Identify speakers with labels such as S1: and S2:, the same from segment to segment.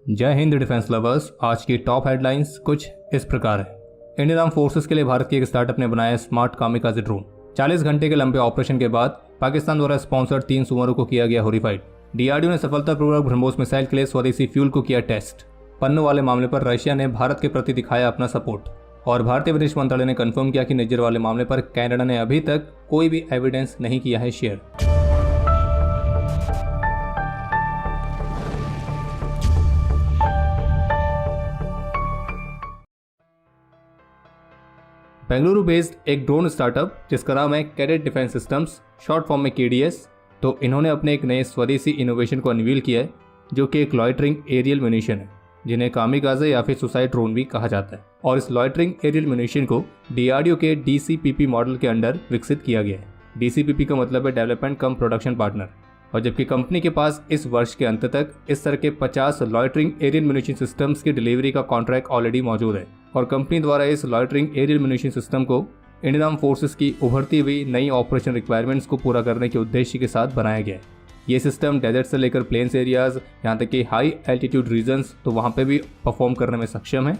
S1: जय Hind defence lovers. आज की टॉप हेडलाइंस कुछ इस प्रकार है। इंडियन आर्म फोर्सेस के लिए भारत के एक स्टार्टअप ने बनाया स्मार्ट कामिकाज़े ड्रोन। 40 घंटे के लंबे ऑपरेशन के बाद पाकिस्तान द्वारा स्पॉन्सर्ड 3 सुअरों को किया गया हॉरिफाइड। डीआरडीओ ने सफलतापूर्वक ब्रह्मोस मिसाइल के लिए स्वदेशी फ्यूल को किया टेस्ट। पन्नों वाले मामले पर रशिया ने भारत के प्रति दिखाया अपना सपोर्ट। और भारतीय विदेश मंत्रालय ने कंफर्म किया कि निज्जर वाले मामले पर कनाडा ने अभी तक कोई भी एविडेंस नहीं किया है शेयर। बेंगलुरु बेस्ड एक ड्रोन स्टार्टअप जिसका नाम है cadet defence systems, short form में KDS, तो इन्होंने अपने एक नए स्वदेशी इनोवेशन को अनवील किया है जो कि एक लॉइटरिंग एरियल म्यूनिशन है, जिन्हें कामिकाज़े या फिर सुसाइड ड्रोन भी कहा जाता है। और इस लॉइटरिंग एरियल म्यूनिशन को DRDO के DCPP मॉडल के अंडर विकसित किया गया है। DCPP का मतलब है डेवलपमेंट कम प्रोडक्शन पार्टनर। और जबकि कंपनी के पास इस वर्ष के अंत तक इस तरह के 50 लॉइटरिंग एरियल म्यूनिशन सिस्टम्स की डिलीवरी का कॉन्ट्रैक्ट ऑलरेडी मौजूद है। और कंपनी द्वारा इस लॉइटरिंग एरियल म्यूनिशन सिस्टम को इंडियन आर्म फोर्सेस की उभरती हुई नई ऑपरेशन रिक्वायरमेंट्स को पूरा करने के उद्देश्य के साथ बनाया गया है। ये सिस्टम डेजर्ट से लेकर प्लेन्स एरियाज, यहाँ तक कि हाई एल्टीट्यूड रीजन्स, तो वहाँ पे भी परफॉर्म करने में सक्षम है।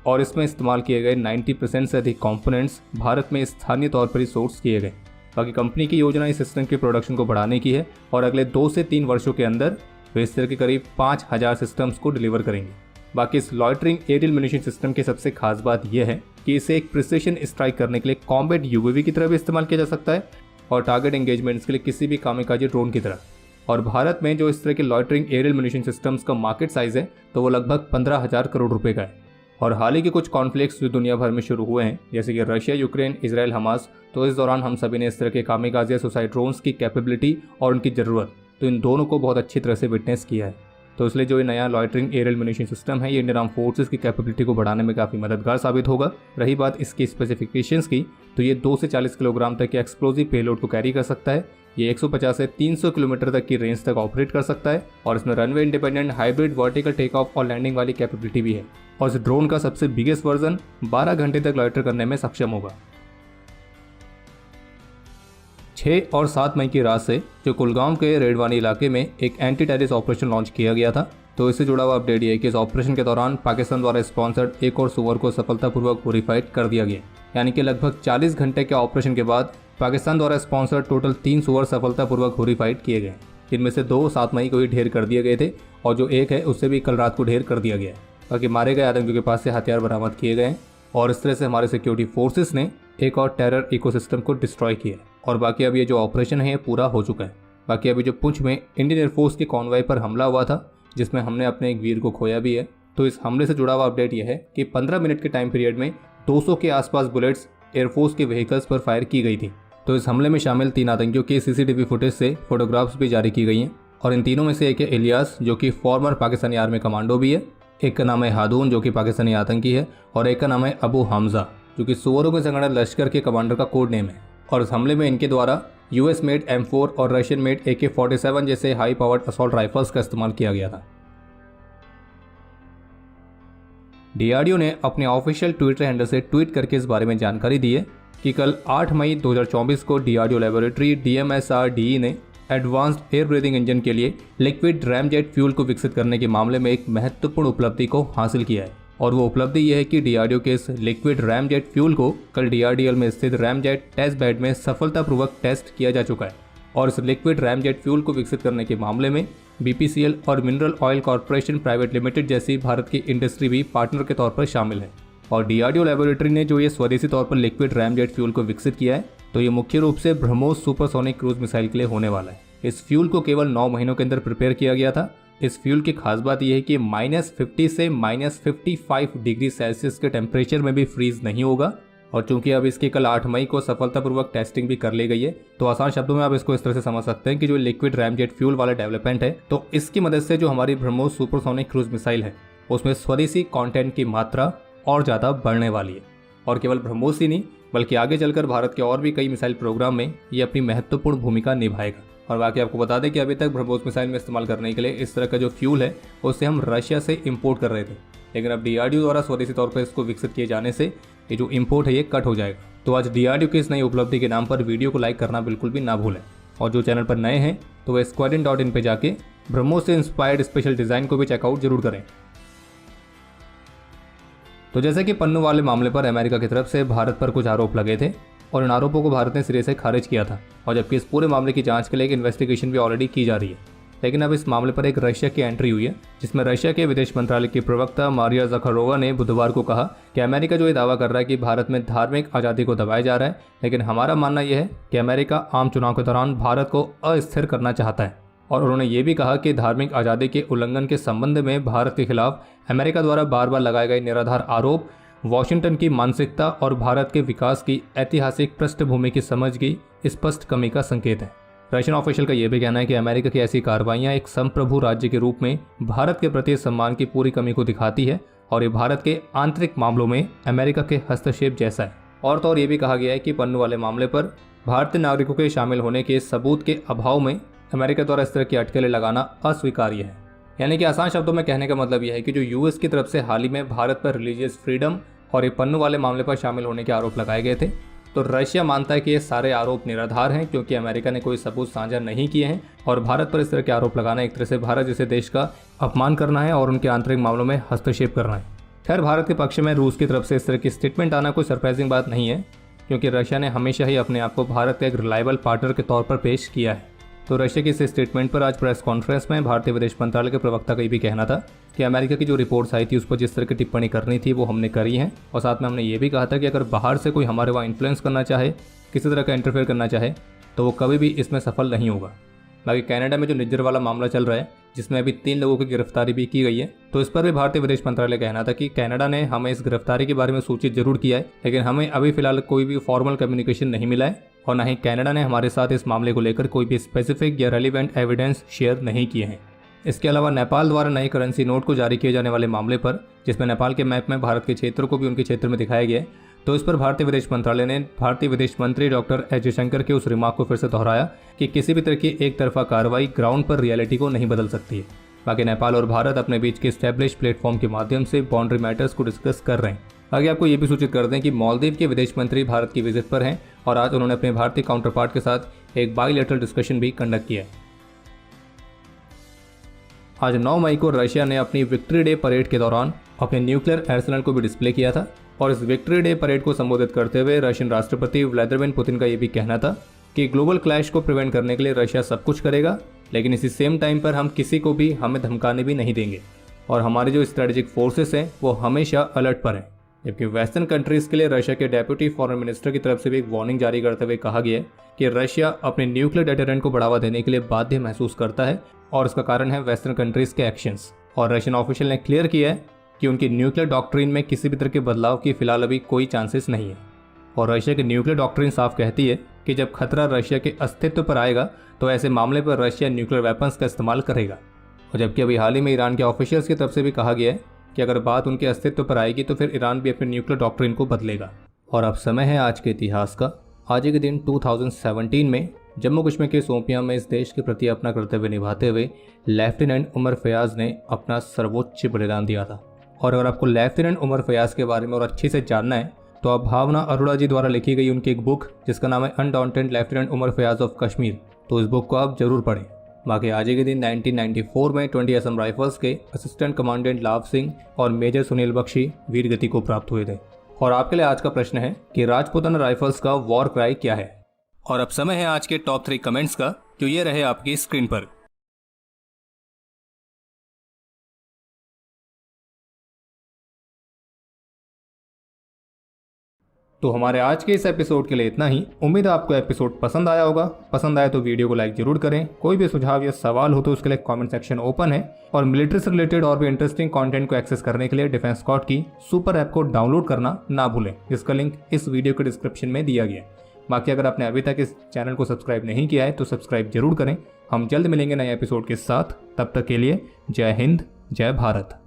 S1: और इसमें इस्तेमाल किए गए 90% से अधिक कंपोनेंट्स भारत में स्थानीय तौर पर ही सोर्स किए गए। बाकी कंपनी की योजना इस सिस्टम के प्रोडक्शन को बढ़ाने की है और अगले 2 से 3 वर्षों के अंदर वे इस तरह के करीब 5000 सिस्टम्स को डिलीवर करेंगे। बाकी इस लॉइटरिंग एरियल म्यूनिशन सिस्टम की सबसे खास बात यह है कि इसे एक प्रिसिशन स्ट्राइक करने के लिए कॉम्बैट UAV की तरह भी इस्तेमाल किया जा सकता है और टारगेट एंगेजमेंट्स के लिए किसी भी कामिकाज़े ड्रोन की तरह। और भारत में जो इस तरह के लॉइटरिंग एरियल म्यूनिशन सिस्टम्स का मार्केट साइज है तो वो लगभग 15,000 करोड़ रुपए का है। और हाल ही के कुछ कॉन्फ्लिक्ट्स जो दुनिया भर में शुरू हुए हैं, जैसे कि रशिया, यूक्रेन, इजराइल, हमास, तो इस दौरान हम सभी ने इस तरह के कामिकाज़े सुसाइड ड्रोन्स की कैपेबिलिटी और उनकी ज़रूरत, तो इन दोनों को बहुत अच्छी तरह से विटनेस किया है। तो इसलिए जो ये नया लॉइटरिंग एरियल म्यूनिशन सिस्टम है, ये इंडियन आर्म फोर्सेस की कैपेबिलिटी को बढ़ाने में काफ़ी मददगार साबित होगा। रही बात इसकी स्पेसिफिकेशंस की, तो ये 2 से 40 किलोग्राम तक के एक्सप्लोजिव पेलोड को कैरी कर सकता है। ये 150 से 300 किलोमीटर तक की रेंज तक ऑपरेट कर सकता है और इसमें runway independent hybrid vertical take off और लैंडिंग वाली कैपेबिलिटी भी है। और इस ड्रोन का सबसे बिगेस्ट वर्जन 12 घंटे तक लॉइटर करने में सक्षम होगा। 6 और 7 मई की रात से जो कुलगाम के रेडवानी इलाके में एक एंटी टेररिस्ट ऑपरेशन लॉन्च किया गया था, तो इससे जुड़ा हुआ अपडेट ये है कि इस ऑपरेशन के दौरान पाकिस्तान द्वारा स्पॉन्सर्ड एक और सुअर को सफलतापूर्वक हॉरिफाइड कर दिया गया। यानी कि लगभग 40 घंटे के ऑपरेशन के बाद पाकिस्तान द्वारा स्पॉन्सर्ड टोटल 3 सुअर सफलतापूर्वक हॉरिफाइड किए गए। इनमें से 2 7 मई को ही ढेर कर दिए गए थे और जो एक है उससे भी कल रात को ढेर कर दिया गया है। बाकी मारे गए आतंकियों के पास से हथियार बरामद किए गए और इस तरह से हमारे सिक्योरिटी फोर्सेस ने एक और टेरर इकोसिस्टम को डिस्ट्रॉय किया। और बाकी अब ये जो ऑपरेशन है ये पूरा हो चुका है। बाकी अभी जो पुंछ में इंडियन एयरफोर्स के कॉन्वॉय पर हमला हुआ था, जिसमें हमने अपने एक वीर को खोया भी है, तो इस हमले से जुड़ा हुआ अपडेट यह है कि 15 मिनट के टाइम पीरियड में 200 के आसपास बुलेट्स एयरफोर्स के व्हीकल्स पर फायर की गई थी। तो इस हमले में शामिल 3 आतंकियों की CCTV फुटेज से फोटोग्राफ्स भी जारी की गई हैं। और इन तीनों में से एक है इलियास, जो कि फॉर्मर पाकिस्तानी आर्मी कमांडो भी है। एक का नाम है हादून, जो कि पाकिस्तानी आतंकी है। और एक का नाम है अबू हमजा, जो कि सुअरों के संगठन लश्कर के कमांडर का कोड नेम है। और इस हमले में इनके द्वारा US मेड M4 और रशियन मेड AK-47 जैसे हाई पावर्ड असॉल्ट राइफल्स का इस्तेमाल किया गया था। DRDO ने अपने ऑफिशियल ट्विटर हैंडल से ट्वीट करके इस बारे में जानकारी दी है कि कल 8 मई 2024 को DRDO लैबोरेटरी DMSRDE ने एडवांस्ड एयर ब्रीथिंग इंजन के लिए लिक्विड रैमजेट फ्यूल को विकसित करने के मामले में एक महत्वपूर्ण उपलब्धि को हासिल किया है। और वो उपलब्धि यह है कि DRDO के इस लिक्विड रैमजेट फ्यूल को कल DRDL में स्थित रैमजेट टेस्ट बेड में सफलतापूर्वक टेस्ट किया जा चुका है। और इस लिक्विड रैमजेट फ्यूल को विकसित करने के मामले में BPCL और mineral oil corporation private limited जैसी भारत की इंडस्ट्री भी पार्टनर के तौर पर शामिल है। और DRDO लैबोरेटरी ने जो ये स्वदेशी तौर पर लिक्विड रैमजेट फ्यूल को विकसित किया है, तो ये मुख्य रूप से ब्रह्मोस सुपरसोनिक क्रूज मिसाइल के लिए होने वाला है। इस फ्यूल को केवल 9 महीनों के अंदर प्रिपेयर किया गया था। इस फ्यूल की खास बात यह है कि -50 से -55 डिग्री सेल्सियस के टेम्परेचर में भी फ्रीज नहीं होगा। और चूंकि अब इसकी कल 8 मई को सफलतापूर्वक टेस्टिंग भी कर ली गई है, तो आसान शब्दों में आप इसको इस तरह से समझ सकते हैं कि जो लिक्विड रैमजेट फ्यूल वाला डेवलपमेंट है, तो इसकी मदद से जो हमारी ब्रह्मोस सुपरसोनिक क्रूज मिसाइल है उसमें स्वदेशी कंटेंट की मात्रा और ज़्यादा बढ़ने वाली है। और केवल ब्रह्मोस ही नहीं, बल्कि आगे चलकर भारत के और भी कई मिसाइल प्रोग्राम में ये अपनी महत्वपूर्ण भूमिका निभाएगा। और बाकी आपको बता दें कि अभी तक ब्रह्मोस मिसाइल में इस्तेमाल करने के लिए इस तरह का जो फ्यूल है उसे हम रशिया से इंपोर्ट कर रहे थे, लेकिन अब DRDO द्वारा स्वदेशी तौर पर इसको विकसित किए जाने से ये जो इंपोर्ट है ये कट हो जाएगा। तो आज DRDO की इस नई उपलब्धि के नाम पर वीडियो को लाइक करना बिल्कुल भी ना भूलें। और जो चैनल पर नए हैं तो वह squadron.in पे जाके ब्रह्मोस से इंस्पायर्ड स्पेशल डिज़ाइन को भी चेकआउट जरूर करें। तो जैसे कि पन्नू वाले मामले पर अमेरिका की तरफ से भारत पर कुछ आरोप लगे थे और इन आरोपों को भारत ने सिरे से खारिज किया था, और जबकि इस पूरे मामले की जांच के लिए एक इन्वेस्टिगेशन भी ऑलरेडी की जा रही है। लेकिन अब इस मामले पर एक रशिया की एंट्री हुई है, जिसमें रशिया के विदेश मंत्रालय की प्रवक्ता मारिया ज़खारोवा ने बुधवार को कहा कि अमेरिका जो ये दावा कर रहा है कि भारत में धार्मिक आज़ादी को दबाया जा रहा है, लेकिन हमारा मानना यह है कि अमेरिका आम चुनाव के दौरान भारत को अस्थिर करना चाहता है। और उन्होंने ये भी कहा कि धार्मिक आज़ादी के उल्लंघन के संबंध में भारत के खिलाफ अमेरिका द्वारा बार बार लगाए गए निराधार आरोप वॉशिंगटन की मानसिकता और भारत के विकास की ऐतिहासिक पृष्ठभूमि की समझ की स्पष्ट कमी का संकेत है। रशियन ऑफिशियल का यह भी कहना है कि अमेरिका की ऐसी कार्रवाइयां एक संप्रभु राज्य के रूप में भारत के प्रति सम्मान की पूरी कमी को दिखाती है और ये भारत के आंतरिक मामलों में अमेरिका के हस्तक्षेप जैसा है। और तो और ये भी कहा गया है कि पन्नू वाले मामले पर भारतीय नागरिकों के शामिल होने के सबूत के अभाव में अमेरिका द्वारा इस तरह की अटकलें लगाना अस्वीकार्य है। यानी कि आसान शब्दों में कहने का मतलब यह है कि जो यूएस की तरफ से हाल ही में भारत पर रिलीजियस फ्रीडम और ये पन्नू वाले मामले पर शामिल होने के आरोप लगाए गए थे, तो रशिया मानता है कि ये सारे आरोप निराधार हैं क्योंकि अमेरिका ने कोई सबूत साझा नहीं किए हैं और भारत पर इस तरह के आरोप लगाना एक तरह से भारत जैसे देश का अपमान करना है और उनके आंतरिक मामलों में हस्तक्षेप करना है। खैर, भारत के पक्ष में रूस की तरफ से इस तरह की स्टेटमेंट आना कोई सरप्राइजिंग बात नहीं है, क्योंकि रशिया ने हमेशा ही अपने आप को भारत का एक रिलायबल पार्टनर के तौर पर पेश किया है। तो रशिया की इस स्टेटमेंट पर आज प्रेस कॉन्फ्रेंस में भारतीय विदेश मंत्रालय के प्रवक्ता का ये भी कहना था कि अमेरिका की जो रिपोर्ट्स आई थी उस पर जिस तरह की टिप्पणी करनी थी वो हमने करी है, और साथ में हमने ये भी कहा था कि अगर बाहर से कोई हमारे वहाँ इन्फ्लुएंस करना चाहे, किसी तरह का इंटरफेयर करना चाहे, तो वो कभी भी इसमें सफल नहीं होगा। बाकी कनाडा में जो निज्जर वाला मामला चल रहा है, जिसमें अभी 3 लोगों की गिरफ्तारी भी की गई है, तो इस पर भी भारतीय विदेश मंत्रालय कहना था कि कनाडा ने हमें इस गिरफ्तारी के बारे में सूचित जरूर किया है, लेकिन हमें अभी फिलहाल कोई भी फॉर्मल कम्युनिकेशन नहीं मिला है और न ही कनाडा ने हमारे साथ इस मामले को लेकर कोई भी स्पेसिफिक या रेलिवेंट एविडेंस शेयर नहीं किए हैं। इसके अलावा नेपाल द्वारा नए करेंसी नोट को जारी किए जाने वाले मामले पर, जिसमें नेपाल के मैप में भारत के क्षेत्रों को भी उनके क्षेत्र में दिखाया गया है, तो इस पर भारतीय विदेश मंत्रालय ने भारतीय विदेश मंत्री डॉक्टर एस जयशंकर के उस रिमार्क को फिर से दोहराया कि किसी भी तरह की एक तरफा कार्रवाई ग्राउंड पर रियलिटी को नहीं बदल सकती है। बाकी नेपाल और भारत अपने बीच के स्टैब्लिश प्लेटफॉर्म के माध्यम से बाउंड्री मैटर्स को डिस्कस कर रहे हैं। आगे आपको ये भी सूचित कर दें कि मालदीव के विदेश मंत्री भारत की विजिट पर हैं और आज उन्होंने अपने भारतीय काउंटर पार्ट के साथ एक बायलैटरल डिस्कशन भी कंडक्ट किया है। आज 9 मई को रशिया ने अपनी विक्ट्री डे परेड के दौरान अपने न्यूक्लियर आर्सेनल को भी डिस्प्ले किया था, और इस विक्ट्री डे परेड को संबोधित करते हुए रशियन राष्ट्रपति व्लादिमीर पुतिन का ये भी कहना था कि ग्लोबल क्लैश को प्रिवेंट करने के लिए रशिया सब कुछ करेगा, लेकिन इसी सेम टाइम पर हम किसी को भी हमें धमकाने भी नहीं देंगे और हमारे जो स्ट्रेटेजिक फोर्सेस हैं वो हमेशा अलर्ट पर हैं। जबकि वेस्टर्न कंट्रीज के लिए रशिया के डेप्यूटी फॉरेन मिनिस्टर की तरफ से भी एक वार्निंग जारी करते हुए कहा गया है कि रशिया अपने न्यूक्लियर डेटरेंट को बढ़ावा देने के लिए बाध्य महसूस करता है और इसका कारण है वेस्टर्न कंट्रीज के एक्शंस। और रशियन ऑफिशियल ने क्लियर किया है कि उनकी न्यूक्लियर डॉक्ट्रिन में किसी भी तरह के बदलाव की फिलहाल अभी कोई चांसेस नहीं है। और रशिया की न्यूक्लियर डॉक्ट्रिन साफ कहती है कि जब खतरा रशिया के अस्तित्व पर आएगा तो ऐसे मामले पर रशिया न्यूक्लियर वेपन्स का इस्तेमाल करेगा। और जबकि अभी हाल ही में ईरान के ऑफिशियल्स की तरफ से भी कहा गया है कि अगर बात उनके अस्तित्व पर आएगी तो फिर ईरान भी अपने न्यूक्लियर डॉक्ट्रिन को बदलेगा। और अब समय है आज के इतिहास का। आज के दिन 2017 में जम्मू कश्मीर के शोपियां में इस देश के प्रति अपना कर्तव्य निभाते हुए लेफ्टिनेंट उमर फयाज ने अपना सर्वोच्च बलिदान दिया था। और अगर आपको लेफ्टिनेंट उमर फयाज के बारे में और अच्छे से जानना है तो आप भावना अरोड़ा जी द्वारा लिखी गई उनकी एक बुक जिसका नाम है अनडाउंटेड लेफ्टिनेंट उमर फयाज ऑफ कश्मीर, तो इस बुक को आप जरूर पढ़ें। बाकी आज के दिन 1994 में 20 असम राइफल्स के असिस्टेंट कमांडेंट लाभ सिंह और मेजर सुनील बख्शी वीर गति को प्राप्त हुए थे। और आपके लिए आज का प्रश्न है कि राजपूताना राइफल्स का वॉर क्राई क्या है। और अब समय है आज के टॉप 3 कमेंट्स का, जो ये रहे आपकी स्क्रीन पर। तो हमारे आज के इस एपिसोड के लिए इतना ही। उम्मीद है आपको एपिसोड पसंद आया होगा। पसंद आया तो वीडियो को लाइक जरूर करें। कोई भी सुझाव या सवाल हो तो उसके लिए कमेंट सेक्शन ओपन है। और मिलिट्री से रिलेटेड और भी इंटरेस्टिंग कंटेंट को एक्सेस करने के लिए डिफेंस स्क्वाड की सुपर ऐप को डाउनलोड करना ना भूलें, जिसका लिंक इस वीडियो के डिस्क्रिप्शन में दिया गया है। बाकी अगर आपने अभी तक इस चैनल को सब्सक्राइब नहीं किया है तो सब्सक्राइब जरूर करें। हम जल्द मिलेंगे नए एपिसोड के साथ। तब तक के लिए जय हिंद, जय भारत।